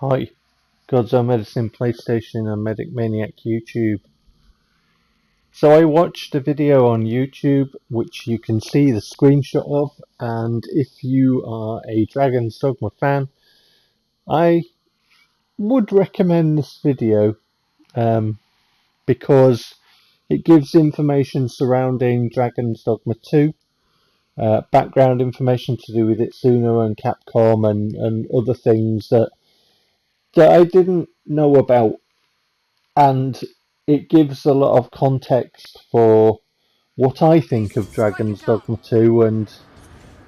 Hi, Godzo Medicine PlayStation and Medic Maniac YouTube. So I watched a video on YouTube which you can see the screenshot of, and if you are a Dragon's Dogma fan, I would recommend this video because it gives information surrounding Dragon's Dogma 2, background information to do with Itsuno and Capcom and other things that I didn't know about, and it gives a lot of context for what I think of Dragon's Dogma 2 and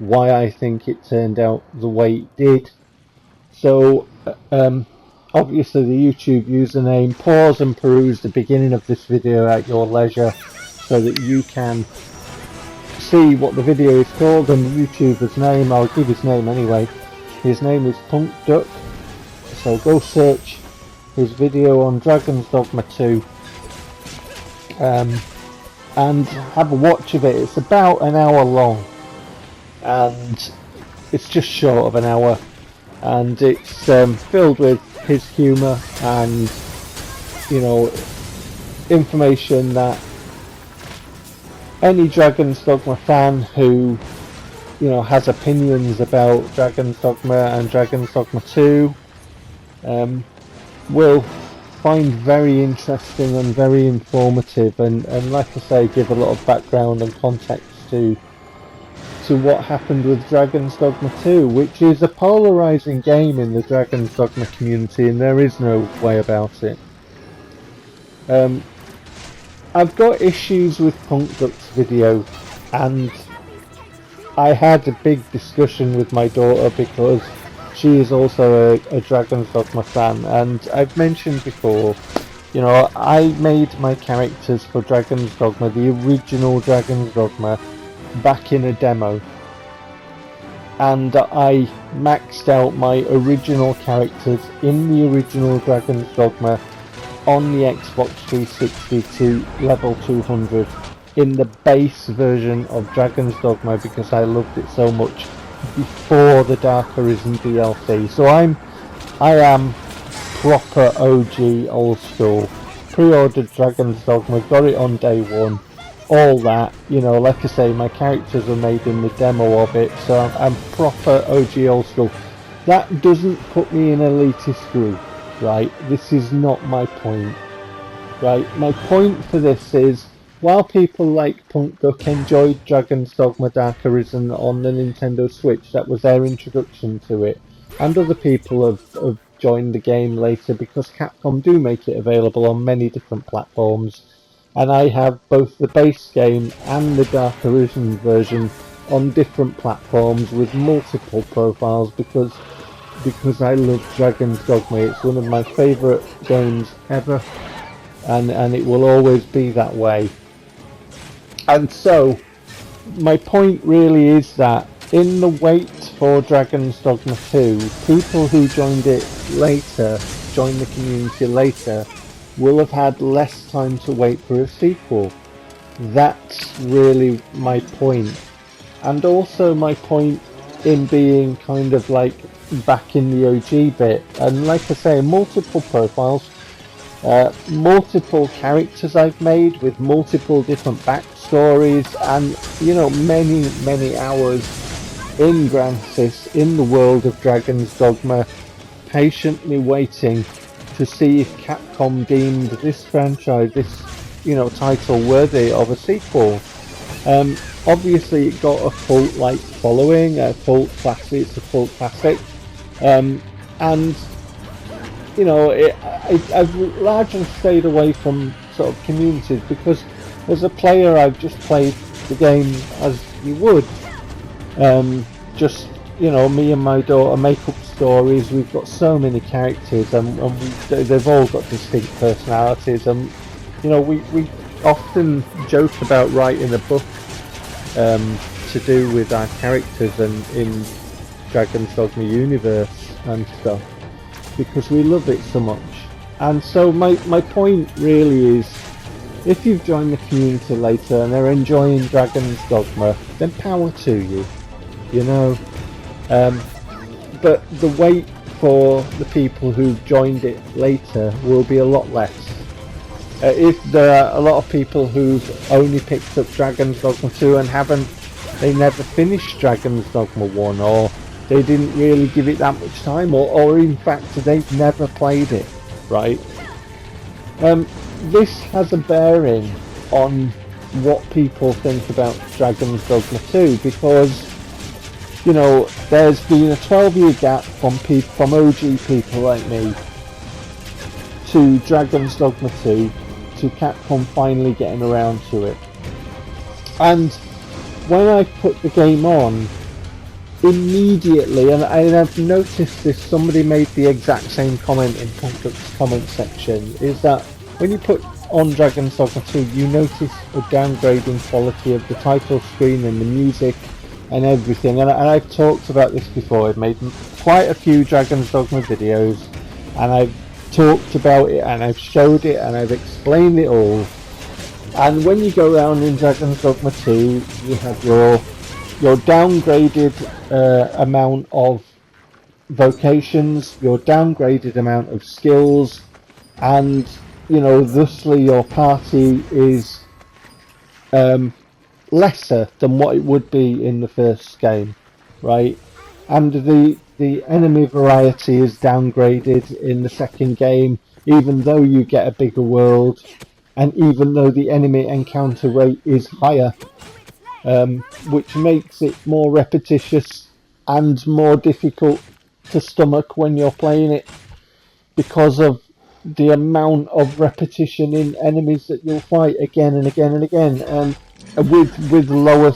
why I think it turned out the way it did. So, obviously the YouTube username, pause and peruse the beginning of this video at your leisure so that you can see what the video is called and the YouTuber's name. I'll give his name anyway. His name is Punk Duck, so go search his video on Dragon's Dogma 2 and have a watch of it. It's about an hour long and it's just short of an hour, and it's filled with his humour and, you know, information that any Dragon's Dogma fan who, you know, has opinions about Dragon's Dogma and Dragon's Dogma 2 will find very interesting and very informative, and like I say, give a lot of background and context to what happened with Dragon's Dogma 2, which is a polarizing game in the Dragon's Dogma community, and there is no way about it. I've got issues with Punk Duck's video, and I had a big discussion with my daughter because she is also a Dragon's Dogma fan, and I've mentioned before, you know, I made my characters for Dragon's Dogma, the original Dragon's Dogma, back in a demo, and I maxed out my original characters in the original Dragon's Dogma on the Xbox 360 to level 200 in the base version of Dragon's Dogma because I loved it so much before the Dark Arisen DLC. So I am proper OG old school. Pre-ordered Dragon's Dogma, got it on day one, all that, you know, like I say, my characters were made in the demo of it, so I'm proper OG old school. That doesn't put me in elitist group, right? This is not my point, right? My point for this is, while people like Punk Duck enjoyed Dragon's Dogma Dark Arisen on the Nintendo Switch, that was their introduction to it, and other people have joined the game later because Capcom do make it available on many different platforms, and I have both the base game and the Dark Arisen version on different platforms with multiple profiles because I love Dragon's Dogma. It's one of my favourite games ever, and it will always be that way. And so, my point really is that in the wait for Dragon's Dogma 2, people who joined it later, joined the community later, will have had less time to wait for a sequel. That's really my point. And also my point in being kind of like back in the OG bit. And like I say, multiple profiles, multiple characters I've made with multiple different backstories, and, you know, many hours in Grancis, in the world of Dragon's Dogma, patiently waiting to see if Capcom deemed this franchise, this, you know, title worthy of a sequel. Obviously it got a cult-like following, a cult classic, it's a cult classic, and, you know, I've largely stayed away from sort of communities because as a player I've just played the game as you would. Just, you know, me and my daughter make up stories. We've got so many characters, and they've all got distinct personalities, and, you know, we often joke about writing a book to do with our characters and in Dragon's Dogma universe and stuff, because we love it so much. And so my point really is, if you've joined the community later and they're enjoying Dragon's Dogma, then power to you, you know. But the wait for the people who joined it later will be a lot less. If there are a lot of people who've only picked up Dragon's Dogma 2 and they never finished Dragon's Dogma 1, or they didn't really give it that much time, or in fact they've never played it, right? This has a bearing on what people think about Dragon's Dogma 2, because, you know, there's been a 12-year gap from OG people like me to Dragon's Dogma 2, to Capcom finally getting around to it. And when I put the game on, immediately, and I've noticed this, somebody made the exact same comment in Punk's comment section, is that when you put on Dragon's Dogma 2, you notice a downgrading quality of the title screen and the music and everything. And I've talked about this before. I've made quite a few Dragon's Dogma videos, and I've talked about it, and I've showed it, and I've explained it all. And when you go around in Dragon's Dogma 2, you have your downgraded amount of vocations, your downgraded amount of skills, and, you know, thusly your party is lesser than what it would be in the first game, right? And the enemy variety is downgraded in the second game, even though you get a bigger world, and even though the enemy encounter rate is higher, which makes it more repetitious and more difficult to stomach when you're playing it, because of the amount of repetition in enemies that you'll fight again and again and again, and with lower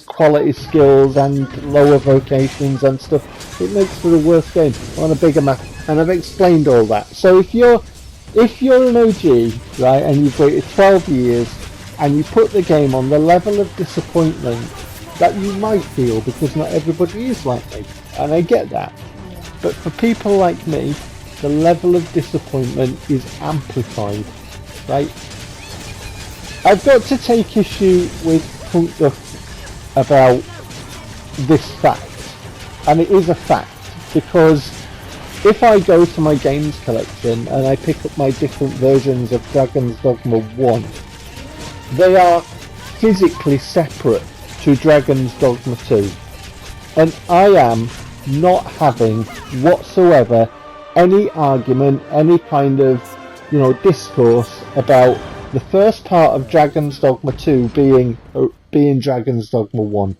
quality skills and lower vocations and stuff. It makes for the worst game on a bigger map, and I've explained all that. So if you're an OG, right, and you've waited 12 years and you put the game on, the level of disappointment that you might feel, because not everybody is like me, and I get that, but for people like me, the level of disappointment is amplified, right? I've got to take issue with Punk about this fact, and it is a fact, because if I go to my games collection and I pick up my different versions of Dragon's Dogma 1, they are physically separate to Dragon's Dogma 2, and I am not having whatsoever any argument, any kind of, you know, discourse about the first part of Dragon's Dogma 2 being Dragon's Dogma 1.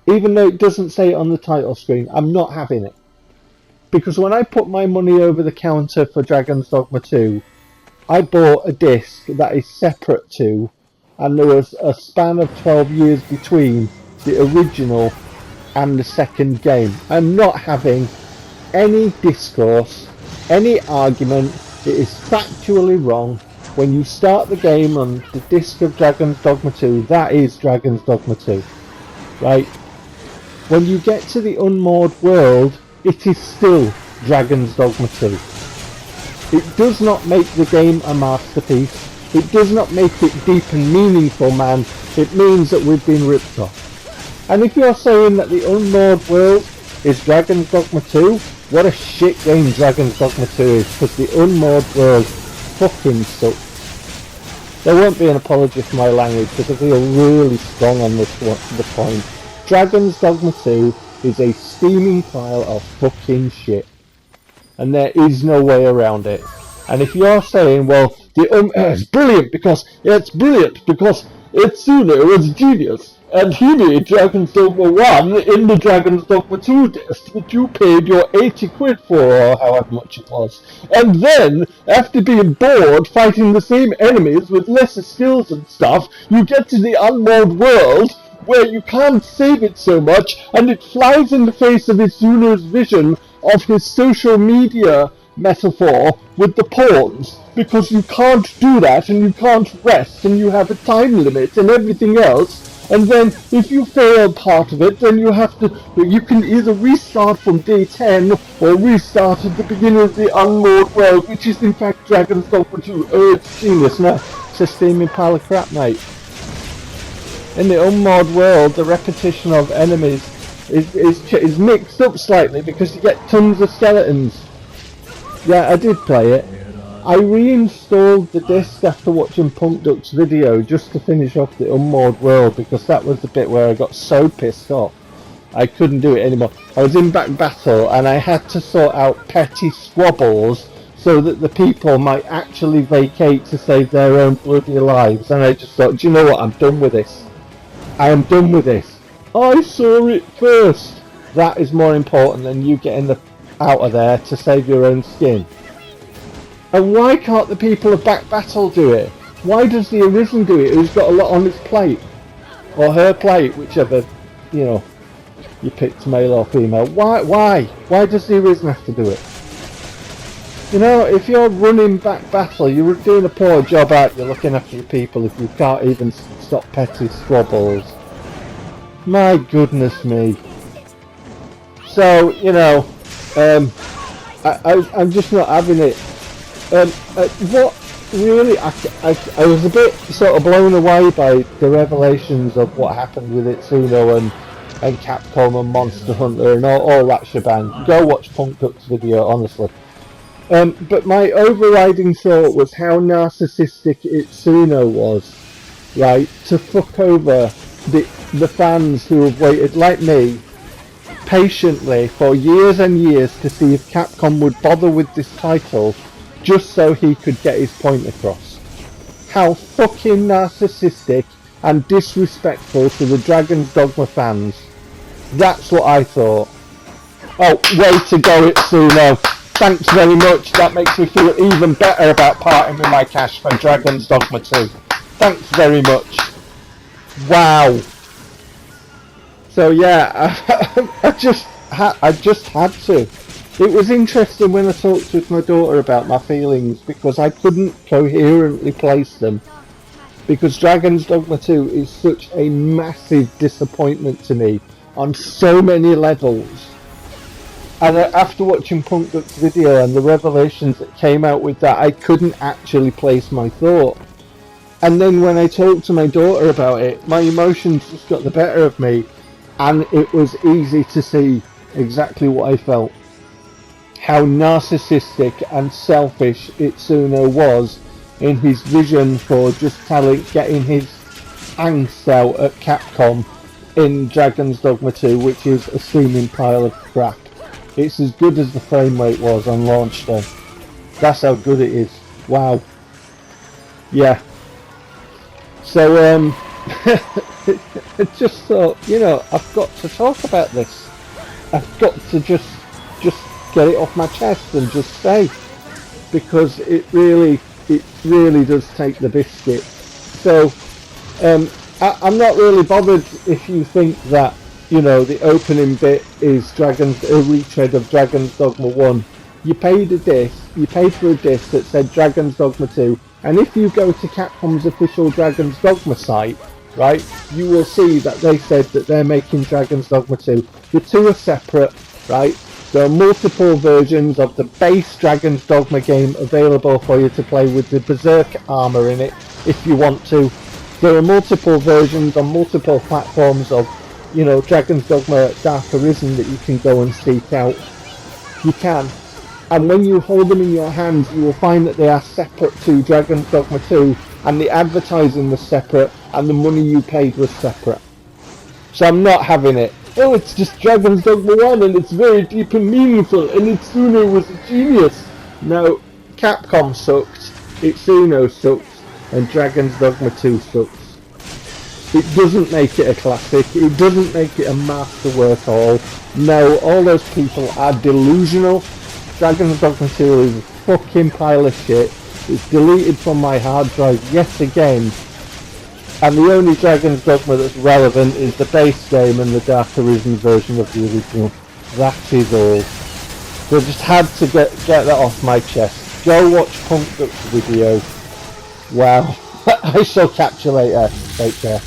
Even though it doesn't say it on the title screen, I'm not having it. Because when I put my money over the counter for Dragon's Dogma 2, I bought a disc that is separate to, and there was a span of 12 years between the original and the second game. I'm not having any discourse, any argument. It is factually wrong. When you start the game on the disc of Dragon's Dogma 2, that is Dragon's Dogma 2, right? When you get to the unmoored world, it is still Dragon's Dogma 2. It does not make the game a masterpiece. It does not make it deep and meaningful, man. It means that we've been ripped off. And if you're saying that the unmoored world is Dragon's Dogma 2, what a shit game Dragon's Dogma 2 is, because the unmoored world fucking sucks. There won't be an apology for my language, because I feel really strong on this one, the point. Dragon's Dogma 2 is a steaming pile of fucking shit, and there is no way around it. And if you're saying, well, it's brilliant because it's Suno, it was genius, and he made Dragon's Dogma 1 in the Dragon's Dogma 2 disc that you paid your 80 quid for, or however much it was. And then, after being bored fighting the same enemies with lesser skills and stuff, you get to the unmoored world, where you can't save it so much, and it flies in the face of Izuno's vision of his social media metaphor with the pawns, because you can't do that, and you can't rest, and you have a time limit, and everything else. And then, if you fail part of it, then you can either restart from day 10, or restart at the beginning of the unmoored world, which is in fact Dragon's Dogma 2. Oh, it's genius, no, it's a steaming pile of crap, mate. In the unmoored world, the repetition of enemies It's mixed up slightly because you get tons of skeletons. Yeah, I did play it. I reinstalled the disc after watching Punk Duck's video just to finish off the Unmoored World because that was the bit where I got so pissed off. I couldn't do it anymore. I was in back battle and I had to sort out petty squabbles so that the people might actually vacate to save their own bloody lives. And I just thought, do you know what? I'm done with this. I am done with this. I saw it first. That is more important than you getting out of there to save your own skin. And why can't the people of Back Battle do it? Why does the Arisen do it, who's got a lot on his plate? Or her plate, whichever, you picked, male or female. Why? Why does the Arisen have to do it? If you're running Back Battle, you're doing a poor job out. You're looking after your people if you can't even stop petty squabbles. My goodness me. So, I'm just not having it. What really, I was a bit sort of blown away by the revelations of what happened with Itsuno and Capcom and Monster Hunter and all that shebang. Go watch Punk Duck's video, honestly. But my overriding thought was how narcissistic Itsuno was, right, to fuck over the fans who have waited, like me, patiently for years and years to see if Capcom would bother with this title just so he could get his point across. How fucking narcissistic and disrespectful to the Dragon's Dogma fans. That's what I thought. Oh, way to go, Itsuno. Thanks very much. That makes me feel even better about parting with my cash for Dragon's Dogma 2. Thanks very much. Wow. So yeah, I just had to. It was interesting when I talked with my daughter about my feelings because I couldn't coherently place them. Because Dragon's Dogma 2 is such a massive disappointment to me on so many levels. And after watching Punk Duck's video and the revelations that came out with that, I couldn't actually place my thought. And then when I talked to my daughter about it, my emotions just got the better of me, and it was easy to see exactly what I felt. How narcissistic and selfish Itsuno was in his vision for just getting his angst out at Capcom in Dragon's Dogma 2, which is a steaming pile of crap. It's as good as the frame rate was on launch day. That's how good it is. Wow. Yeah. So, I just thought, I've got to talk about this. I've got to just get it off my chest and just say, because it really does take the biscuit. So, I'm not really bothered if you think that, the opening bit is a retread of Dragon's Dogma 1. You paid for a disc that said Dragon's Dogma 2, and if you go to Capcom's official Dragon's Dogma site, right, you will see that they said that they're making Dragon's Dogma 2. The two are separate, right? There are multiple versions of the base Dragon's Dogma game available for you to play with the Berserk armor in it, if you want to. There are multiple versions on multiple platforms of, Dragon's Dogma Dark Arisen that you can go and seek out. You can. And when you hold them in your hands, you will find that they are separate to Dragon's Dogma 2, and the advertising was separate, and the money you paid was separate. So I'm not having it. Oh, it's just Dragon's Dogma 1, and it's very deep and meaningful, and Itsuno was a genius. No, Capcom sucked, Itsuno sucked, and Dragon's Dogma 2 sucks. It doesn't make it a classic, it doesn't make it a masterwork all. No, all those people are delusional. Dragon's Dogma 2 is a fucking pile of shit. It's deleted from my hard drive yet again. And the only Dragon's Dogma that's relevant is the base game and the Dark Arisen version of the original. That is all. So I just had to get that off my chest. Go watch Punk Duck's video. Wow. I shall catch you later. Take care.